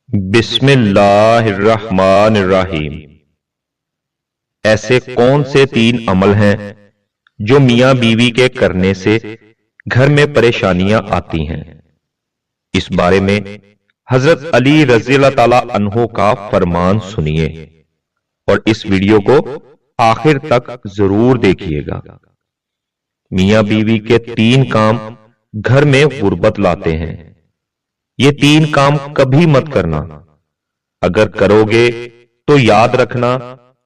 بسم اللہ الرحمن الرحیم۔ ایسے کون سے 3 عمل ہیں جو میاں بیوی کے کرنے سے گھر میں پریشانیاں آتی ہیں؟ اس بارے میں حضرت علی رضی اللہ تعالی عنہ کا فرمان سنیے اور اس ویڈیو کو آخر تک ضرور دیکھیے گا۔ میاں بیوی کے 3 کام گھر میں غربت لاتے ہیں۔ یہ 3 کام کبھی مت کرنا۔ اگر کرو گے تو یاد رکھنا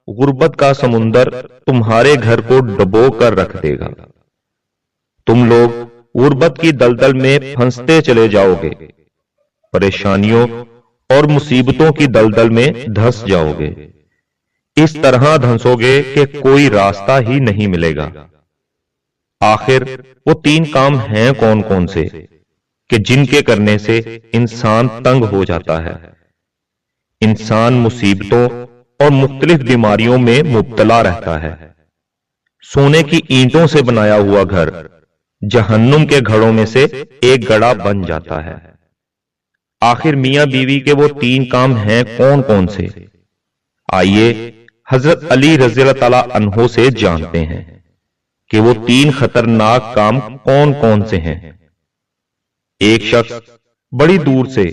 غربت کا سمندر تمہارے گھر کو ڈبو کر رکھ دے گا۔ تم لوگ غربت کی دلدل میں پھنستے چلے جاؤ گے، پریشانیوں اور مصیبتوں کی دلدل میں دھس جاؤ گے۔ اس طرح دھنسو گے کہ کوئی راستہ ہی نہیں ملے گا۔ آخر وہ 3 کام ہیں کون کون سے کہ جن کے کرنے سے انسان تنگ ہو جاتا ہے؟ انسان مصیبتوں اور مختلف بیماریوں میں مبتلا رہتا ہے۔ سونے کی اینٹوں سے بنایا ہوا گھر جہنم کے گھڑوں میں سے ایک گڑا بن جاتا ہے۔ آخر میاں بیوی کے وہ 3 کام ہیں کون کون سے؟ آئیے حضرت علی رضی اللہ تعالی عنہ سے جانتے ہیں کہ وہ 3 خطرناک کام کون کون سے ہیں۔ ایک شخص بڑی دور سے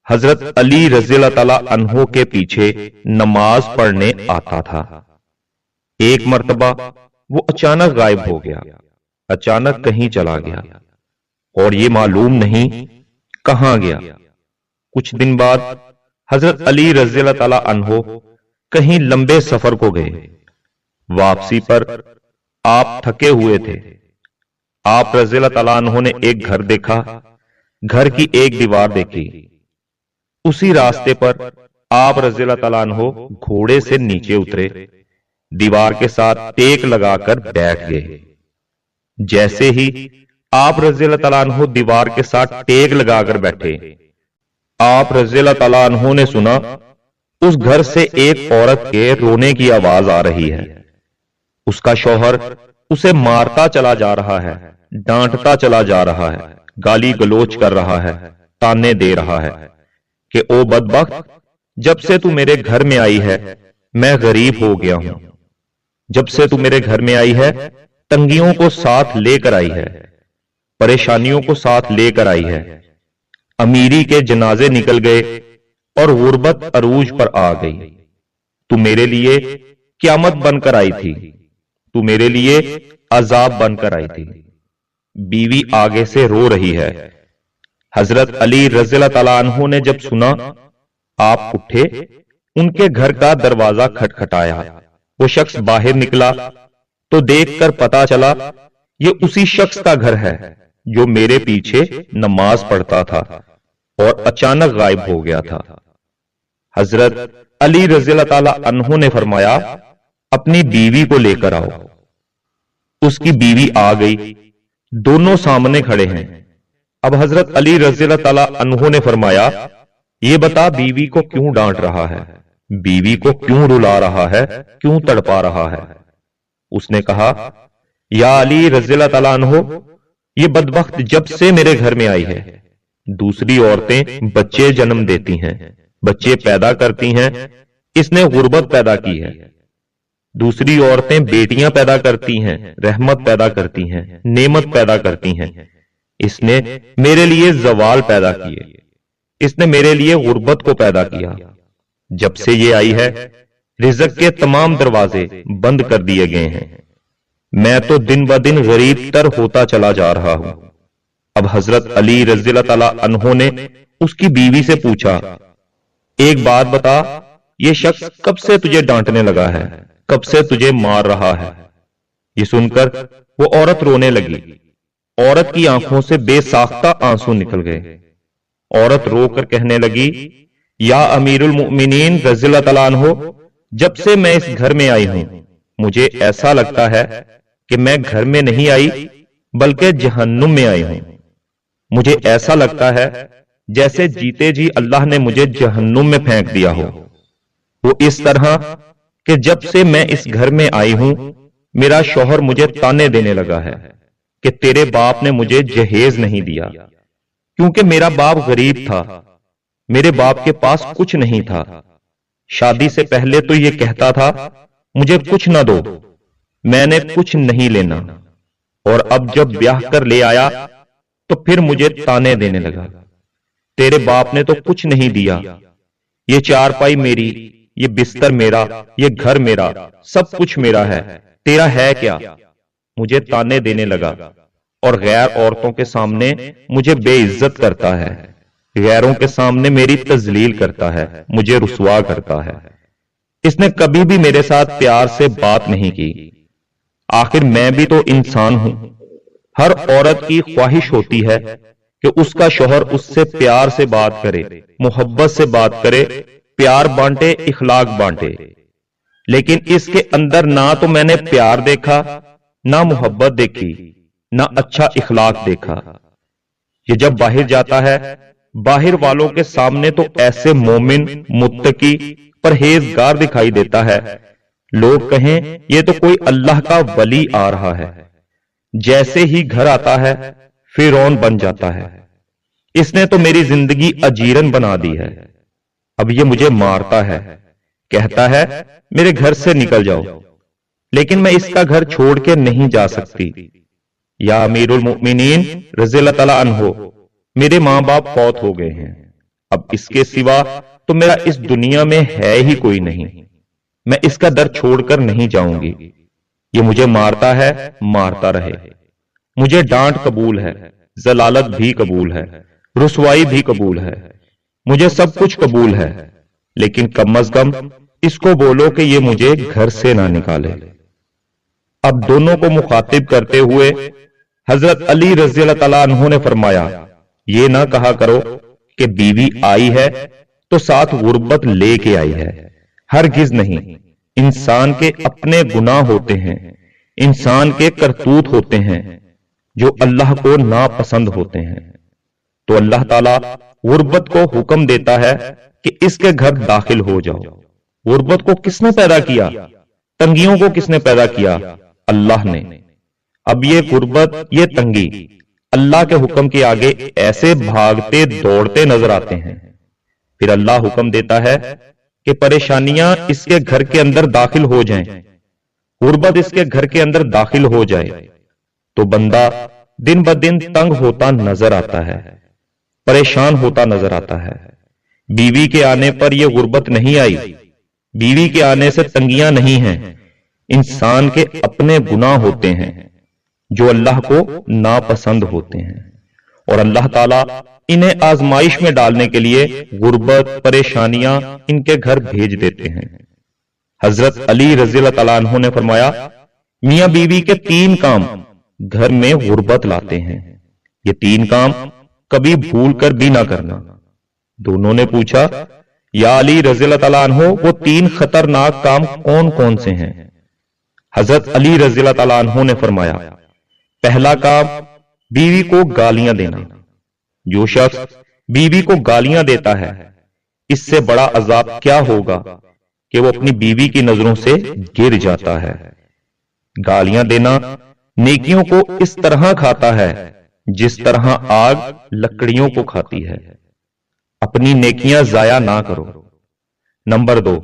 حضرت علی رضی اللہ تعالی عنہ کے پیچھے نماز پڑھنے آتا تھا۔ ایک مرتبہ وہ اچانک غائب ہو گیا، اچانک کہیں چلا گیا اور یہ معلوم نہیں کہاں گیا۔ کچھ دن بعد حضرت علی رضی اللہ تعالی عنہ کہیں لمبے سفر کو گئے۔ واپسی پر آپ تھکے ہوئے تھے۔ آپ رضی اللہ تعالیٰ عنہ نے ایک گھر دیکھا، گھر کی ایک دیوار دیکھی۔ اسی راستے پر آپ رضی اللہ تعالیٰ عنہ گھوڑے سے نیچے اترے، دیوار کے ساتھ ٹیک لگا کر بیٹھ گئے۔ جیسے ہی آپ رضی اللہ تعالیٰ عنہ دیوار کے ساتھ ٹیک لگا کر بیٹھے، آپ رضی اللہ تعالیٰ عنہ نے سنا اس گھر سے ایک عورت کے رونے کی آواز آ رہی ہے۔ اس کا شوہر اسے مارتا چلا جا رہا ہے، ڈانٹتا چلا جا رہا ہے، گالی گلوچ کر رہا ہے، تانے دے رہا ہے کہ او بدبخت، جب سے تو میرے گھر میں آئی ہے میں غریب ہو گیا ہوں۔ جب سے تو میرے گھر میں آئی ہے تنگیوں کو ساتھ لے کر آئی ہے، پریشانیوں کو ساتھ لے کر آئی ہے۔ امیری کے جنازے نکل گئے اور غربت عروج پر آ گئی۔ تو میرے لیے قیامت بن کر آئی تھی، تو میرے لیے عذاب بن کر آئی تھی۔ بیوی آگے سے رو رہی ہے۔ حضرت علی رضی اللہ تعالیٰ عنہ نے جب سنا، آپ اٹھے، ان کے گھر کا دروازہ کھٹکھٹایا۔ وہ شخص باہر نکلا تو دیکھ کر پتا چلا یہ اسی شخص کا گھر ہے جو میرے پیچھے نماز پڑھتا تھا اور اچانک غائب ہو گیا تھا۔ حضرت علی رضی اللہ تعالیٰ عنہ نے فرمایا، اپنی بیوی کو لے کر آؤ۔ اس کی بیوی آ گئی، دونوں سامنے کھڑے ہیں۔ اب حضرت علی رضی اللہ تعالیٰ عنہ نے فرمایا، یہ بتا بیوی کو کیوں ڈانٹ رہا ہے، بیوی کو کیوں رلا رہا ہے، کیوں تڑپا رہا ہے؟ اس نے کہا، یا علی رضی اللہ تعالیٰ عنہ، یہ بدبخت جب سے میرے گھر میں آئی ہے دوسری عورتیں بچے جنم دیتی ہیں، بچے پیدا کرتی ہیں، اس نے غربت پیدا کی ہے۔ دوسری عورتیں بیٹیاں پیدا کرتی ہیں، رحمت پیدا کرتی ہیں، نعمت پیدا کرتی ہیں، اس نے میرے لیے زوال پیدا کیے، اس نے میرے لیے غربت کو پیدا کیا۔ جب سے یہ آئی ہے رزق کے تمام دروازے بند کر دیے گئے ہیں، میں تو دن بدن غریب تر ہوتا چلا جا رہا ہوں۔ اب حضرت علی رضی اللہ تعالیٰ عنہ نے اس کی بیوی سے پوچھا، ایک بات بتا، یہ شخص کب سے تجھے ڈانٹنے لگا ہے، کب سے تجھے مار رہا ہے؟ یہ سن کر وہ عورت رونے لگی۔ عورت کی آنکھوں سے بے ساختہ آنسو نکل گئے۔ عورت رو کر کہنے لگی، یا امیر المؤمنین رضی اللہ تعالیٰ عنہ، جب سے میں اس گھر میں آئی ہوں مجھے ایسا لگتا ہے کہ میں گھر میں نہیں آئی بلکہ جہنم میں آئی ہوں۔ مجھے ایسا لگتا ہے جیسے جیتے جی اللہ نے مجھے جہنم میں پھینک دیا ہو۔ وہ اس طرح کہ جب سے میں اس گھر میں آئی ہوں میرا شوہر مجھے تانے دینے لگا ہے کہ تیرے باپ نے مجھے جہیز نہیں دیا، کیونکہ میرا باپ غریب تھا، میرے باپ کے پاس کچھ نہیں تھا. شادی سے پہلے تو یہ کہتا تھا مجھے کچھ نہ دو، میں نے کچھ نہیں لینا، اور اب جب بیاہ کر لے آیا تو پھر مجھے تانے دینے لگا. تیرے باپ نے تو کچھ نہیں دیا، یہ چارپائی میری، یہ بستر میرا، یہ گھر میرا، سب کچھ میرا ہے، تیرا ہے کیا؟ مجھے تانے دینے لگا اور غیر عورتوں کے سامنے مجھے بے عزت کرتا ہے، غیروں کے سامنے میری تذلیل کرتا ہے، مجھے رسوا کرتا ہے. اس نے کبھی بھی میرے ساتھ پیار سے بات نہیں کی. آخر میں بھی تو انسان ہوں. ہر عورت کی خواہش ہوتی ہے کہ اس کا شوہر اس سے پیار سے بات کرے، محبت سے بات کرے، پیار بانٹے، اخلاق بانٹے. لیکن اس کے اندر نہ تو میں نے پیار دیکھا، نہ محبت دیکھی، نہ اچھا اخلاق دیکھا. یہ جب باہر جاتا ہے، باہر والوں کے سامنے تو ایسے مومن، متقی، پرہیزگار دکھائی دیتا ہے، لوگ کہیں یہ تو کوئی اللہ کا ولی آ رہا ہے. جیسے ہی گھر آتا ہے فرعون بن جاتا ہے. اس نے تو میری زندگی اجیرن بنا دی ہے. اب یہ مجھے مارتا ہے، کہتا ہے میرے گھر سے نکل جاؤ، لیکن میں اس کا گھر چھوڑ کے نہیں جا سکتی. یا امیر المؤمنین رضی اللہ تعالیٰ عنہ، میرے ماں باپ فوت ہو گئے ہیں، اب اس کے سوا تو میرا اس دنیا میں ہے ہی کوئی نہیں. میں اس کا در چھوڑ کر نہیں جاؤں گی. یہ مجھے مارتا ہے، مارتا رہے. مجھے ڈانٹ قبول ہے، ذلالت بھی قبول ہے، رسوائی بھی قبول ہے، مجھے سب کچھ قبول ہے، لیکن کم از کم اس کو بولو کہ یہ مجھے گھر سے نہ نکالے. اب دونوں کو مخاطب کرتے ہوئے حضرت علی رضی اللہ تعالیٰ عنہ نے فرمایا، یہ نہ کہا کرو کہ بیوی آئی ہے تو ساتھ غربت لے کے آئی ہے. ہرگز نہیں. انسان کے اپنے گناہ ہوتے ہیں، انسان کے کرتوت ہوتے ہیں جو اللہ کو ناپسند ہوتے ہیں. تو اللہ تعالیٰ غربت کو حکم دیتا ہے کہ اس کے گھر داخل ہو جاؤ. غربت کو کس نے پیدا کیا؟ تنگیوں کو کس نے پیدا کیا؟ اللہ نے. اب یہ غربت، یہ تنگی اللہ کے حکم کے آگے ایسے بھاگتے دوڑتے نظر آتے ہیں. پھر اللہ حکم دیتا ہے کہ پریشانیاں اس کے گھر کے اندر داخل ہو جائیں، غربت اس کے گھر کے اندر داخل ہو جائے تو بندہ دن بدن تنگ ہوتا نظر آتا ہے، پریشان ہوتا نظر آتا ہے. بیوی کے آنے پر یہ غربت نہیں آئی، بیوی کے آنے سے تنگیاں نہیں ہیں، انسان کے اپنے گناہ ہوتے ہیں جو اللہ کو ناپسند ہوتے ہیں، اور اللہ تعالیٰ انہیں آزمائش میں ڈالنے کے لیے غربت، پریشانیاں ان کے گھر بھیج دیتے ہیں. حضرت علی رضی اللہ تعالیٰ عنہ نے فرمایا، میاں بیوی کے 3 کام گھر میں غربت لاتے ہیں. یہ 3 کام کبھی بھول کر بھی نہ کرنا. دونوں نے پوچھا، یا علی رضی اللہ تعالیٰ عنہ وہ 3 خطرناک کام کون کون سے ہیں؟ حضرت علی رضی اللہ تعالیٰ عنہ نے فرمایا، پہلا کام بیوی کو گالیاں دینا. جو شخص بیوی کو گالیاں دیتا ہے اس سے بڑا عذاب کیا ہوگا کہ وہ اپنی بیوی کی نظروں سے گر جاتا ہے. گالیاں دینا نیکیوں کو اس طرح کھاتا ہے جس طرح آگ لکڑیوں کو کھاتی ہے. اپنی نیکیاں ضائع نہ کرو. نمبر 2،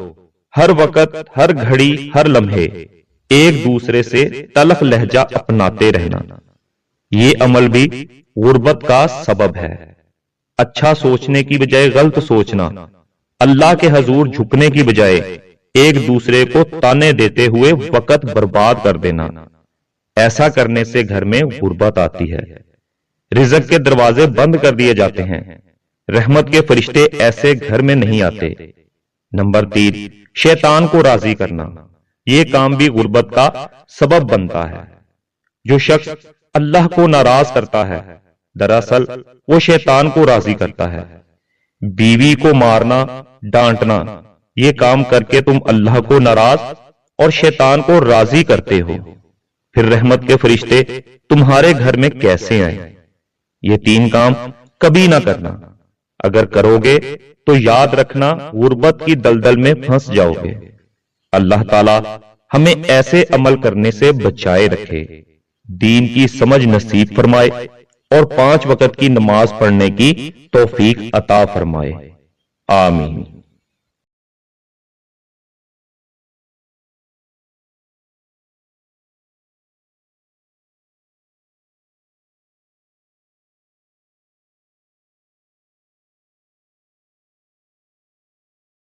ہر وقت، ہر گھڑی، ہر لمحے ایک دوسرے سے تلخ لہجہ اپناتے رہنا. یہ عمل بھی غربت کا سبب ہے. اچھا سوچنے کی بجائے غلط سوچنا، اللہ کے حضور جھکنے کی بجائے ایک دوسرے کو تانے دیتے ہوئے وقت برباد کر دینا، ایسا کرنے سے گھر میں غربت آتی ہے. رزق کے دروازے بند کر دیے جاتے ہیں. رحمت کے فرشتے ایسے گھر میں نہیں آتے. نمبر 3، شیطان کو راضی کرنا. یہ کام بھی غربت کا سبب بنتا ہے. جو شخص اللہ کو ناراض کرتا ہے دراصل وہ شیطان کو راضی کرتا ہے. بیوی کو مارنا، ڈانٹنا، یہ کام کر کے تم اللہ کو ناراض اور شیطان کو راضی کرتے ہو. پھر رحمت کے فرشتے تمہارے گھر میں کیسے آئیں؟ یہ 3 کام کبھی نہ کرنا. اگر کرو گے تو یاد رکھنا غربت کی دلدل میں پھنس جاؤ گے. اللہ تعالی ہمیں ایسے عمل کرنے سے بچائے رکھے، دین کی سمجھ نصیب فرمائے اور 5 وقت کی نماز پڑھنے کی توفیق عطا فرمائے. آمین۔